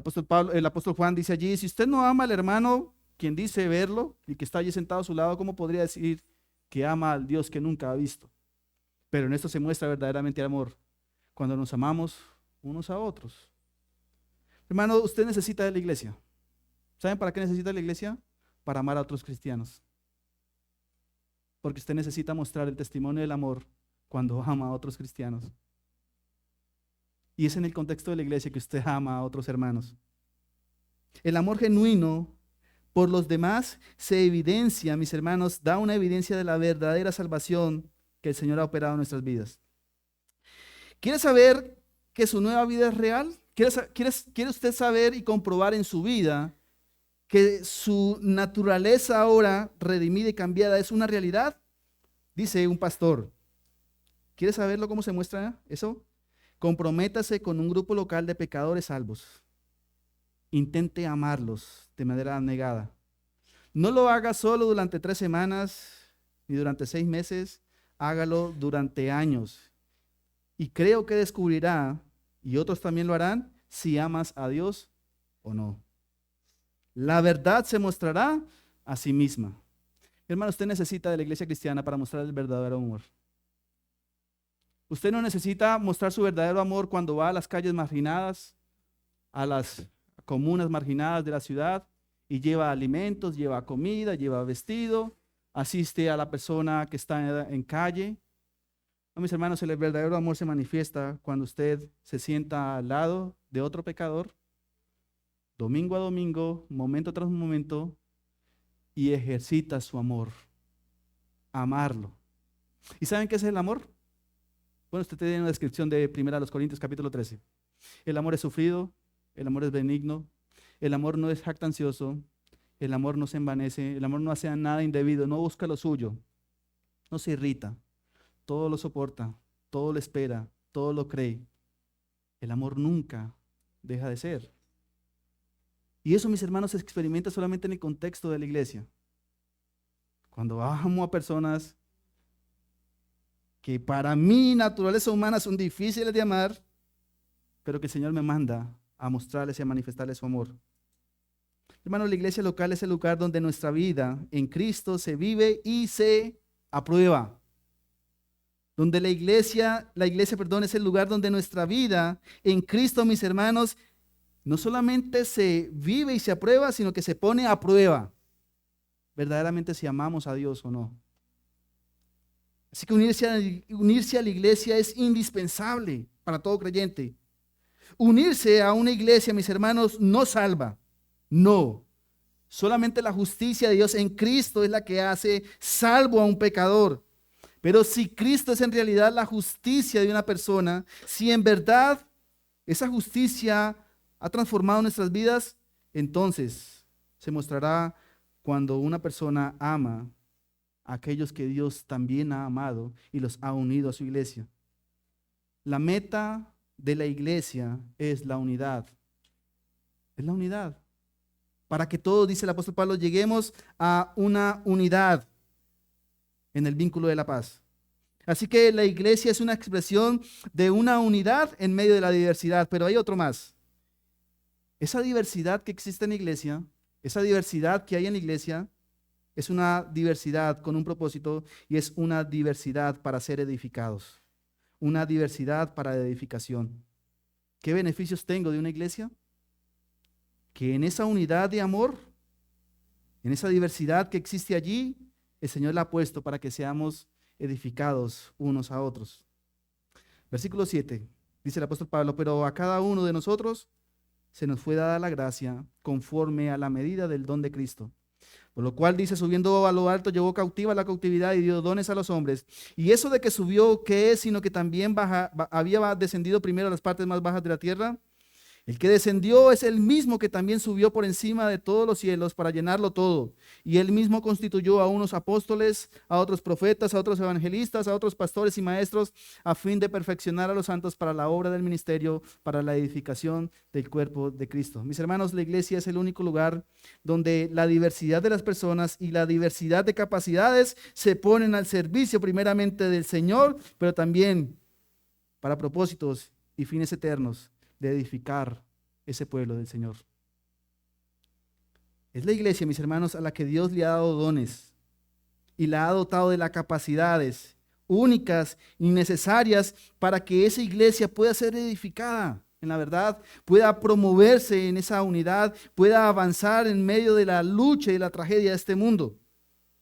apóstol Juan dice allí, si usted no ama al hermano, quien dice verlo y que está allí sentado a su lado, ¿cómo podría decir que ama al Dios que nunca ha visto? Pero en esto se muestra verdaderamente el amor, cuando nos amamos unos a otros. Hermano, usted necesita de la iglesia. ¿Saben para qué necesita la iglesia? Para amar a otros cristianos. Porque usted necesita mostrar el testimonio del amor cuando ama a otros cristianos. Y es en el contexto de la iglesia que usted ama a otros hermanos. El amor genuino por los demás se evidencia, mis hermanos, da una evidencia de la verdadera salvación que el Señor ha operado en nuestras vidas. ¿Quiere saber que su nueva vida es real? ¿Quiere usted saber y comprobar en su vida que su naturaleza ahora redimida y cambiada es una realidad? Dice un pastor, ¿quiere saberlo cómo se muestra eso? Comprométase con un grupo local de pecadores salvos. Intente amarlos de manera abnegada. No lo haga solo durante 3 semanas ni durante 6 meses, hágalo durante años. Y creo que descubrirá, y otros también lo harán, si amas a Dios o no. La verdad se mostrará a sí misma. Hermano, usted necesita de la iglesia cristiana para mostrar el verdadero amor. Usted no necesita mostrar su verdadero amor cuando va a las calles marginadas, a las comunas marginadas de la ciudad y lleva alimentos, lleva comida, lleva vestido, asiste a la persona que está en calle. No, mis hermanos, el verdadero amor se manifiesta cuando usted se sienta al lado de otro pecador, domingo a domingo, momento tras momento, y ejercita su amor, amarlo. ¿Y saben qué es el amor? Bueno, usted tiene una descripción de 1 Corintios capítulo 13. El amor es sufrido, el amor es benigno, el amor no es jactancioso, el amor no se envanece, el amor no hace nada indebido, no busca lo suyo, no se irrita, todo lo soporta, todo lo espera, todo lo cree. El amor nunca deja de ser. Y eso, mis hermanos, se experimenta solamente en el contexto de la iglesia. Cuando amo a personas que para mi naturaleza humana son difíciles de amar, pero que el Señor me manda a mostrarles y a manifestarles su amor. Hermano, la iglesia local es el lugar donde nuestra vida en Cristo se vive y se aprueba. Donde la iglesia, es el lugar donde nuestra vida en Cristo, mis hermanos, no solamente se vive y se aprueba, sino que se pone a prueba. Verdaderamente si amamos a Dios o no. Así que unirse a la iglesia es indispensable para todo creyente. Unirse a una iglesia, mis hermanos, no salva. No. Solamente la justicia de Dios en Cristo es la que hace salvo a un pecador. Pero si Cristo es en realidad la justicia de una persona, si en verdad esa justicia ha transformado nuestras vidas, entonces se mostrará cuando una persona ama a aquellos que Dios también ha amado y los ha unido a su iglesia. La meta de la iglesia es la unidad. Es la unidad. Para que todos, dice el apóstol Pablo, lleguemos a una unidad en el vínculo de la paz. Así que la iglesia es una expresión de una unidad en medio de la diversidad, pero hay otro más. Esa diversidad que existe en la iglesia, esa diversidad que hay en la iglesia, es una diversidad con un propósito y es una diversidad para ser edificados, una diversidad para edificación. ¿Qué beneficios tengo de una iglesia? Que en esa unidad de amor, en esa diversidad que existe allí, el Señor la ha puesto para que seamos edificados unos a otros. Versículo 7, dice el apóstol Pablo, pero a cada uno de nosotros se nos fue dada la gracia conforme a la medida del don de Cristo. Por lo cual dice, subiendo a lo alto, llevó cautiva la cautividad y dio dones a los hombres. Y eso de que subió, ¿qué es? Sino que también había descendido primero a las partes más bajas de la tierra. El que descendió es el mismo que también subió por encima de todos los cielos para llenarlo todo. Y él mismo constituyó a unos apóstoles, a otros profetas, a otros evangelistas, a otros pastores y maestros, a fin de perfeccionar a los santos para la obra del ministerio, para la edificación del cuerpo de Cristo. Mis hermanos, la iglesia es el único lugar donde la diversidad de las personas y la diversidad de capacidades se ponen al servicio primeramente del Señor, pero también para propósitos y fines eternos de edificar ese pueblo del Señor. Es la iglesia, mis hermanos, a la que Dios le ha dado dones y la ha dotado de las capacidades únicas y necesarias para que esa iglesia pueda ser edificada en la verdad, pueda promoverse en esa unidad, pueda avanzar en medio de la lucha y la tragedia de este mundo.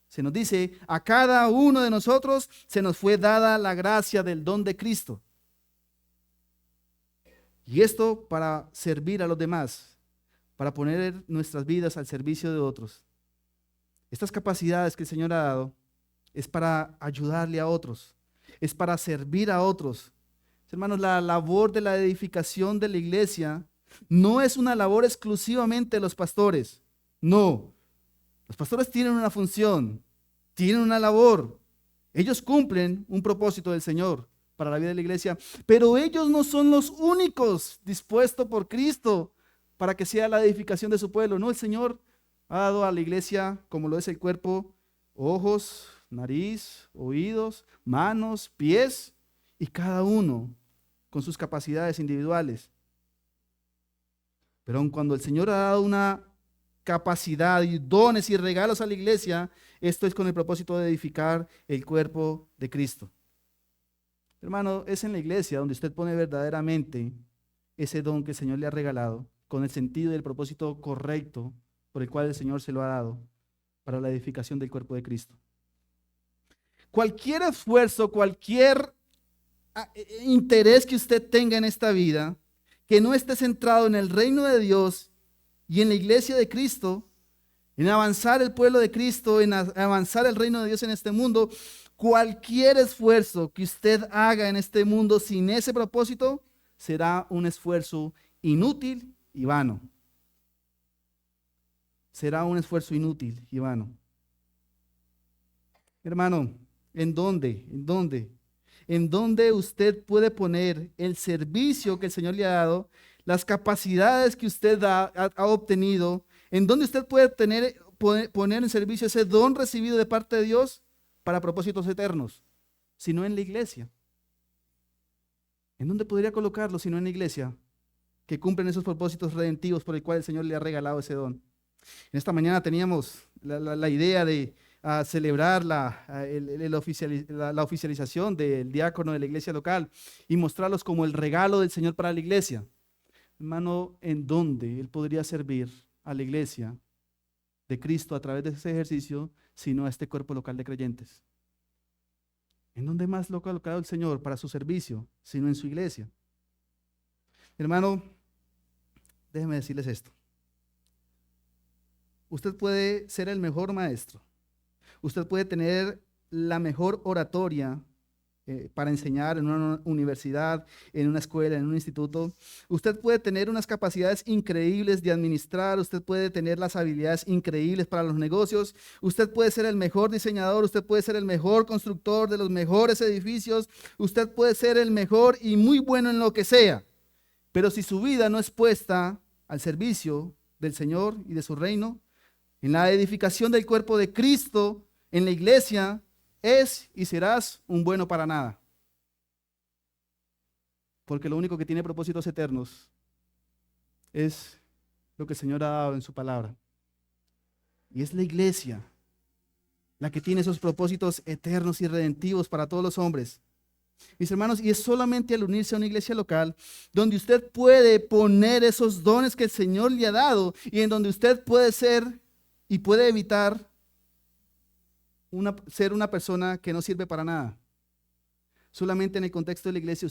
Se nos dice, a cada uno de nosotros se nos fue dada la gracia del don de Cristo. Y esto para servir a los demás, para poner nuestras vidas al servicio de otros. Estas capacidades que el Señor ha dado es para ayudarle a otros, es para servir a otros. Hermanos, la labor de la edificación de la iglesia no es una labor exclusivamente de los pastores. No, los pastores tienen una función, tienen una labor. Ellos cumplen un propósito del Señor para la vida de la iglesia, pero ellos no son los únicos dispuestos por Cristo para que sea la edificación de su pueblo. No, el Señor ha dado a la iglesia, como lo es el cuerpo, ojos, nariz, oídos, manos, pies, y cada uno con sus capacidades individuales. Pero aun cuando el Señor ha dado una capacidad y dones y regalos a la iglesia, esto es con el propósito de edificar el cuerpo de Cristo. Hermano, es en la iglesia donde usted pone verdaderamente ese don que el Señor le ha regalado, con el sentido y el propósito correcto por el cual el Señor se lo ha dado para la edificación del cuerpo de Cristo. Cualquier esfuerzo, cualquier interés que usted tenga en esta vida, que no esté centrado en el reino de Dios y en la iglesia de Cristo, en avanzar el pueblo de Cristo, en avanzar el reino de Dios en este mundo, cualquier esfuerzo que usted haga en este mundo sin ese propósito será un esfuerzo inútil y vano. Será un esfuerzo inútil y vano. Hermano, ¿en dónde? ¿En dónde? ¿En dónde usted puede poner el servicio que el Señor le ha dado, las capacidades que usted ha obtenido? ¿En dónde usted puede poner en servicio ese don recibido de parte de Dios para propósitos eternos? Sino en la iglesia. ¿En dónde podría colocarlo sino en la iglesia? Que cumplen esos propósitos redentivos por el cual el Señor le ha regalado ese don. En esta mañana teníamos la idea de celebrar la oficialización del diácono de la iglesia local y mostrarlos como el regalo del Señor para la iglesia. Hermano, ¿en dónde Él podría servir a la iglesia de Cristo a través de ese ejercicio, sino a este cuerpo local de creyentes? ¿En dónde más lo ha colocado el Señor para su servicio, sino en su iglesia? Hermano, déjeme decirles esto. Usted puede ser el mejor maestro. Usted puede tener la mejor oratoria para enseñar en una universidad, en una escuela, en un instituto. Usted puede tener unas capacidades increíbles de administrar, usted puede tener las habilidades increíbles para los negocios, usted puede ser el mejor diseñador, usted puede ser el mejor constructor de los mejores edificios, usted puede ser el mejor y muy bueno en lo que sea, pero si su vida no es puesta al servicio del Señor y de su reino, en la edificación del cuerpo de Cristo, en la iglesia, es y serás un bueno para nada. Porque lo único que tiene propósitos eternos es lo que el Señor ha dado en su palabra. Y es la iglesia la que tiene esos propósitos eternos y redentivos para todos los hombres. Mis hermanos, y es solamente al unirse a una iglesia local donde usted puede poner esos dones que el Señor le ha dado y en donde usted puede ser y puede evitar ser una persona que no sirve para nada. Solamente en el contexto de la iglesia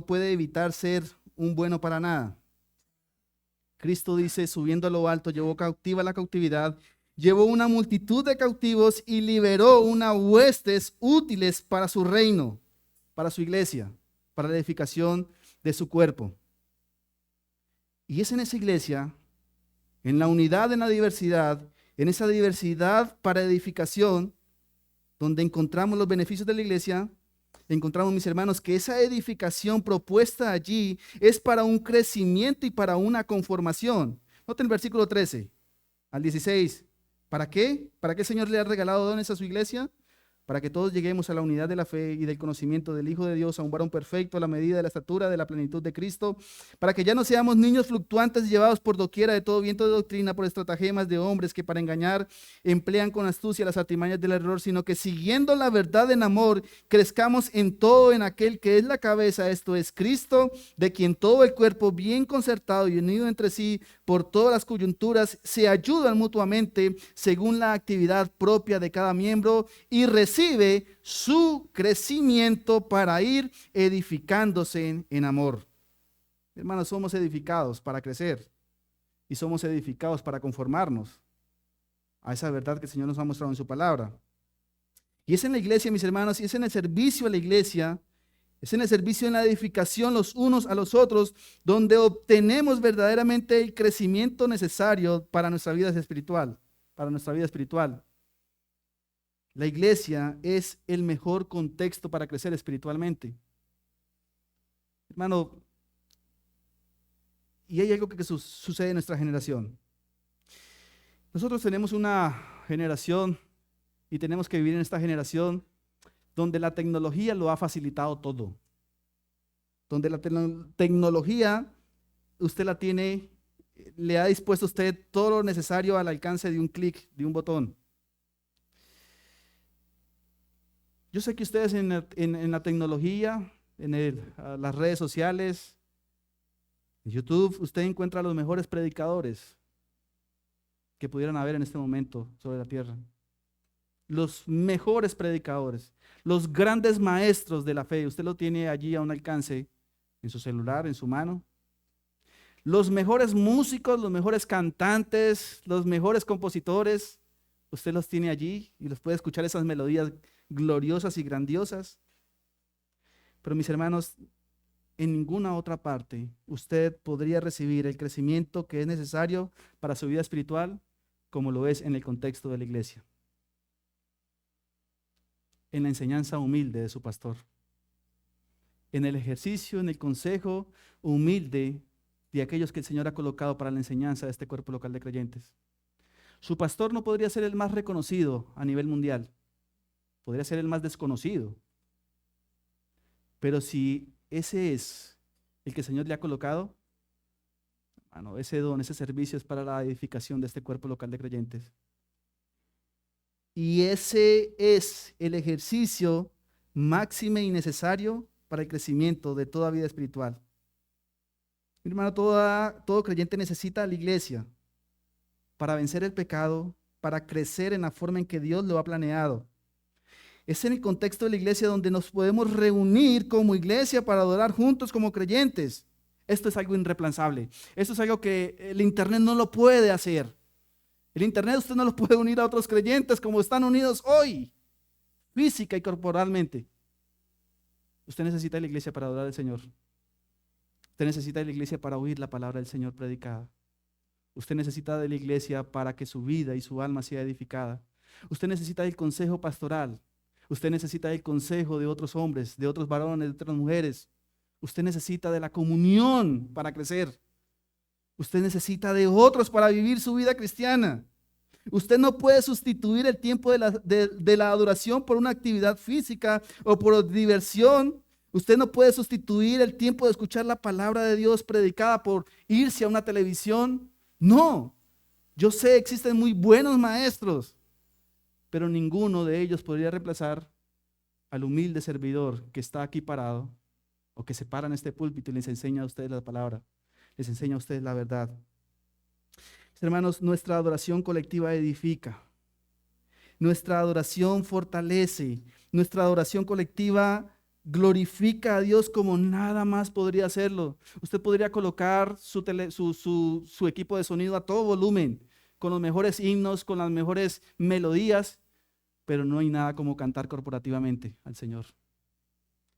puede evitar ser un bueno para nada. Cristo dice, subiendo a lo alto, llevó cautiva la cautividad, llevó una multitud de cautivos y liberó unas huestes útiles para su reino, para su iglesia, para la edificación de su cuerpo. Y es en esa iglesia, en la unidad, en la diversidad, en esa diversidad para edificación, donde encontramos los beneficios de la iglesia, encontramos, mis hermanos, que esa edificación propuesta allí es para un crecimiento y para una conformación. Noten el versículo 13 al 16. ¿Para qué? ¿Para qué el Señor le ha regalado dones a su iglesia? Para que todos lleguemos a la unidad de la fe y del conocimiento del Hijo de Dios, a un varón perfecto, a la medida de la estatura de la plenitud de Cristo, para que ya no seamos niños fluctuantes llevados por doquiera de todo viento de doctrina, por estratagemas de hombres que para engañar emplean con astucia las artimañas del error, sino que siguiendo la verdad en amor, crezcamos en todo en aquel que es la cabeza, esto es Cristo, de quien todo el cuerpo bien concertado y unido entre sí por todas las coyunturas, se ayudan mutuamente según la actividad propia de cada miembro y recibe su crecimiento para ir edificándose en amor. Hermanos, somos edificados para crecer y somos edificados para conformarnos a esa verdad que el Señor nos ha mostrado en su palabra. Y es en la iglesia, mis hermanos, y es en el servicio a la iglesia, es en el servicio en la edificación los unos a los otros, donde obtenemos verdaderamente el crecimiento necesario para nuestra vida espiritual, La iglesia es el mejor contexto para crecer espiritualmente. Hermano, y hay algo que sucede en nuestra generación. Nosotros tenemos una generación y tenemos que vivir en esta generación donde la tecnología lo ha facilitado todo. Donde la tecnología usted la tiene, le ha dispuesto a usted todo lo necesario al alcance de un clic, de un botón. Yo sé que ustedes en la tecnología, las redes sociales, en YouTube, usted encuentra a los mejores predicadores que pudieran haber en este momento sobre la tierra. Los mejores predicadores, los grandes maestros de la fe, usted lo tiene allí a un alcance en su celular, en su mano. Los mejores músicos, los mejores cantantes, los mejores compositores, usted los tiene allí y los puede escuchar esas melodías gloriosas y grandiosas. Pero mis hermanos, en ninguna otra parte usted podría recibir el crecimiento que es necesario para su vida espiritual como lo es en el contexto de la iglesia. En la enseñanza humilde de su pastor. En el ejercicio, en el consejo humilde de aquellos que el Señor ha colocado para la enseñanza de este cuerpo local de creyentes. Su pastor no podría ser el más reconocido a nivel mundial. Podría ser el más desconocido. Pero si ese es el que el Señor le ha colocado, hermano, ese don, ese servicio es para la edificación de este cuerpo local de creyentes. Y ese es el ejercicio máximo y necesario para el crecimiento de toda vida espiritual. Mi hermano, todo creyente necesita a la iglesia para vencer el pecado, para crecer en la forma en que Dios lo ha planeado. Es en el contexto de la iglesia donde nos podemos reunir como iglesia para adorar juntos como creyentes. Esto es algo irreemplazable. Esto es algo que el internet no lo puede hacer. El internet usted no lo puede unir a otros creyentes como están unidos hoy, física y corporalmente. Usted necesita de la iglesia para adorar al Señor. Usted necesita de la iglesia para oír la palabra del Señor predicada. Usted necesita de la iglesia para que su vida y su alma sea edificada. Usted necesita del consejo pastoral. Usted necesita del consejo de otros hombres, de otros varones, de otras mujeres. Usted necesita de la comunión para crecer. Usted necesita de otros para vivir su vida cristiana. Usted no puede sustituir el tiempo de la adoración por una actividad física o por diversión. Usted no puede sustituir el tiempo de escuchar la palabra de Dios predicada por irse a una televisión. No, yo sé, existen muy buenos maestros, pero ninguno de ellos podría reemplazar al humilde servidor que está aquí parado o que se para en este púlpito y les enseña a ustedes la palabra, les enseña a ustedes la verdad. Hermanos, nuestra adoración colectiva edifica, nuestra adoración fortalece, nuestra adoración colectiva glorifica a Dios como nada más podría hacerlo. Usted podría colocar su equipo de sonido a todo volumen, con los mejores himnos, con las mejores melodías, pero no hay nada como cantar corporativamente al Señor.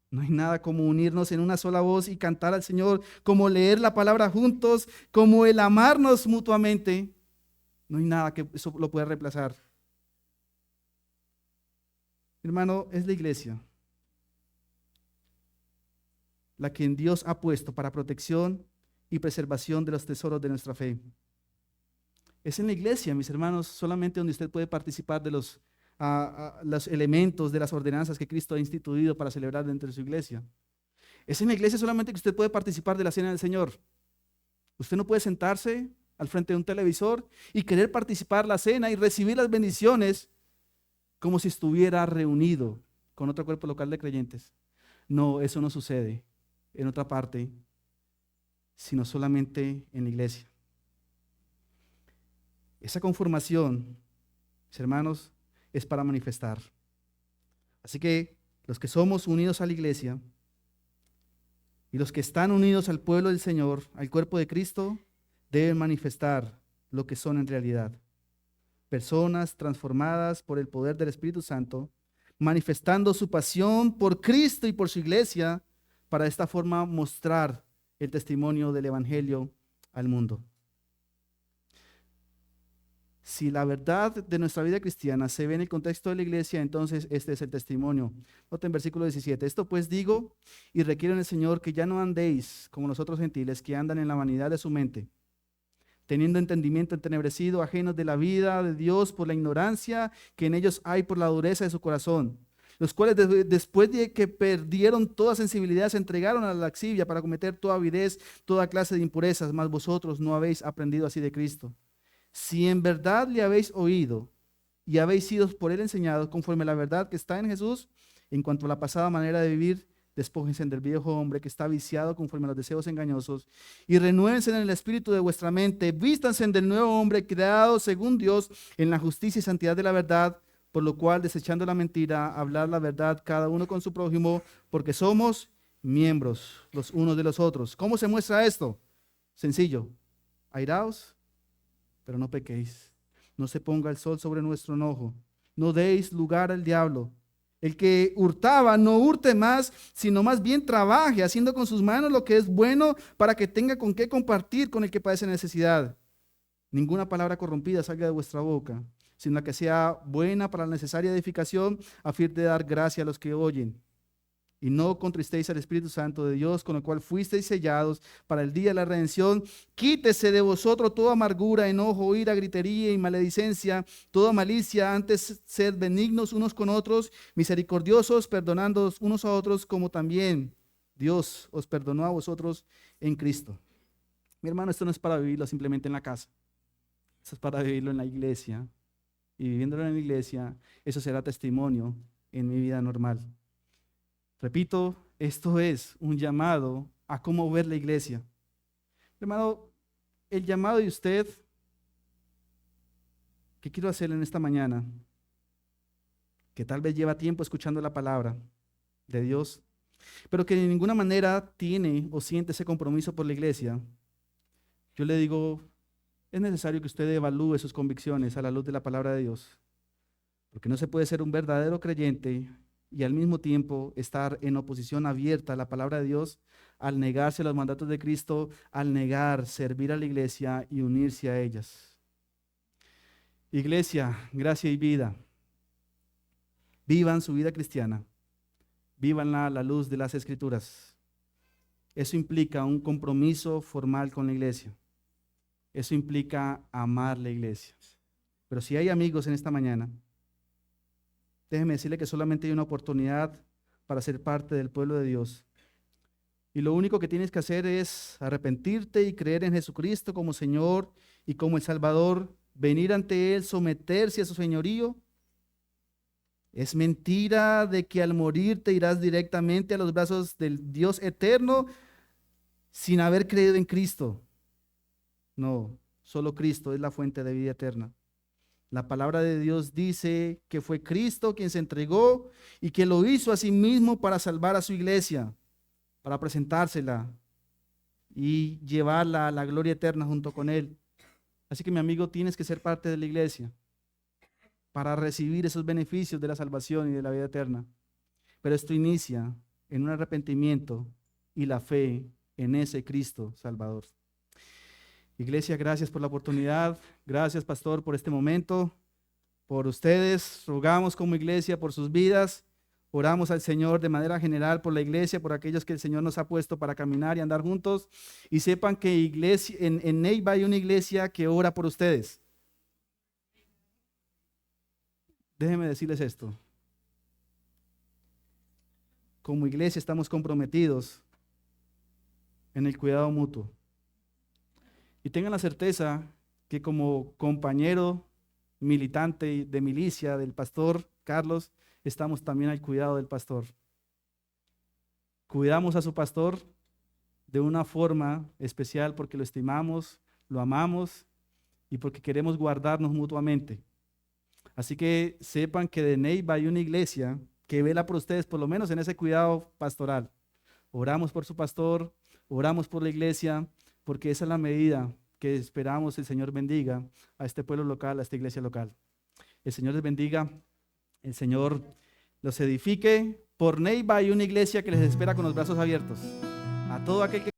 No hay nada como unirnos en una sola voz y cantar al Señor, como leer la palabra juntos, como el amarnos mutuamente. No hay nada que eso lo pueda reemplazar. Hermano, es la iglesia la que Dios ha puesto para protección y preservación de los tesoros de nuestra fe. Es en la iglesia, mis hermanos, solamente donde usted puede participar de los elementos de las ordenanzas que Cristo ha instituido para celebrar dentro de su iglesia. Es en la iglesia solamente que usted puede participar de la cena del Señor. Usted no puede sentarse al frente de un televisor y querer participar de la cena y recibir las bendiciones como si estuviera reunido con otro cuerpo local de creyentes. No, eso no sucede en otra parte, sino solamente en la iglesia. Esa conformación, mis hermanos, es para manifestar. Así que los que somos unidos a la iglesia y los que están unidos al pueblo del Señor, al cuerpo de Cristo, deben manifestar lo que son en realidad. Personas transformadas por el poder del Espíritu Santo, manifestando su pasión por Cristo y por su iglesia, para de esta forma mostrar el testimonio del Evangelio al mundo. Si la verdad de nuestra vida cristiana se ve en el contexto de la iglesia, entonces este es el testimonio. Noten versículo 17. Esto pues digo y requiero en el Señor que ya no andéis como los otros gentiles que andan en la vanidad de su mente, teniendo entendimiento entenebrecido, ajenos de la vida de Dios por la ignorancia que en ellos hay por la dureza de su corazón, los cuales después de que perdieron toda sensibilidad se entregaron a la lascivia para cometer toda avidez, toda clase de impurezas, mas vosotros no habéis aprendido así de Cristo. Si en verdad le habéis oído y habéis sido por él enseñados conforme a la verdad que está en Jesús, en cuanto a la pasada manera de vivir, despójense del viejo hombre que está viciado conforme a los deseos engañosos y renuévense en el espíritu de vuestra mente, vístanse del nuevo hombre creado según Dios en la justicia y santidad de la verdad, por lo cual desechando la mentira, hablar la verdad cada uno con su prójimo, porque somos miembros los unos de los otros. ¿Cómo se muestra esto? Sencillo, airaos, pero no pequéis. No se ponga el sol sobre nuestro enojo. No deis lugar al diablo. El que hurtaba, no hurte más, sino más bien trabaje, haciendo con sus manos lo que es bueno para que tenga con qué compartir con el que padece necesidad. Ninguna palabra corrompida salga de vuestra boca, sino la que sea buena para la necesaria edificación, a fin de dar gracia a los que oyen. Y no contristéis al Espíritu Santo de Dios, con el cual fuisteis sellados para el día de la redención. Quítese de vosotros toda amargura, enojo, ira, gritería y maledicencia, toda malicia. Antes sed benignos unos con otros, misericordiosos, perdonándoos unos a otros, como también Dios os perdonó a vosotros en Cristo. Mi hermano, esto no es para vivirlo simplemente en la casa. Esto es para vivirlo en la iglesia. Y viviéndolo en la iglesia, eso será testimonio en mi vida normal. Repito, esto es un llamado a cómo ver la iglesia. Hermano, el llamado de usted que quiero hacerle en esta mañana que tal vez lleva tiempo escuchando la palabra de Dios, pero que de ninguna manera tiene o siente ese compromiso por la iglesia, yo le digo, es necesario que usted evalúe sus convicciones a la luz de la palabra de Dios, porque no se puede ser un verdadero creyente y al mismo tiempo estar en oposición abierta a la palabra de Dios al negarse a los mandatos de Cristo, al negar servir a la iglesia y unirse a ellas. Iglesia, gracia y vida, vivan su vida cristiana, vívanla a la luz de las Escrituras. Eso implica un compromiso formal con la iglesia. Eso implica amar la iglesia. Pero si hay amigos en esta mañana, déjeme decirle que solamente hay una oportunidad para ser parte del pueblo de Dios. Y lo único que tienes que hacer es arrepentirte y creer en Jesucristo como Señor y como el Salvador, venir ante Él, someterse a su señorío. Es mentira de que al morir te irás directamente a los brazos del Dios eterno sin haber creído en Cristo. No, solo Cristo es la fuente de vida eterna. La palabra de Dios dice que fue Cristo quien se entregó y que lo hizo a sí mismo para salvar a su iglesia, para presentársela y llevarla a la gloria eterna junto con Él. Así que mi amigo, tienes que ser parte de la iglesia para recibir esos beneficios de la salvación y de la vida eterna. Pero esto inicia en un arrepentimiento y la fe en ese Cristo Salvador. Iglesia, gracias por la oportunidad. Gracias, pastor, por este momento. Por ustedes, rogamos como iglesia por sus vidas. Oramos al Señor de manera general por la iglesia, por aquellos que el Señor nos ha puesto para caminar y andar juntos. Y sepan que iglesia, en Neiva hay una iglesia que ora por ustedes. Déjenme decirles esto. Como iglesia estamos comprometidos en el cuidado mutuo. Y tengan la certeza que como compañero militante de milicia del pastor Carlos, estamos también al cuidado del pastor. Cuidamos a su pastor de una forma especial porque lo estimamos, lo amamos y porque queremos guardarnos mutuamente. Así que sepan que de Neiva hay una iglesia que vela por ustedes, por lo menos en ese cuidado pastoral. Oramos por su pastor, oramos por la iglesia, porque esa es la medida que esperamos el Señor bendiga a este pueblo local, a esta iglesia local. El Señor les bendiga, el Señor los edifique. Por Neiva hay una iglesia que les espera con los brazos abiertos. A todo aquel que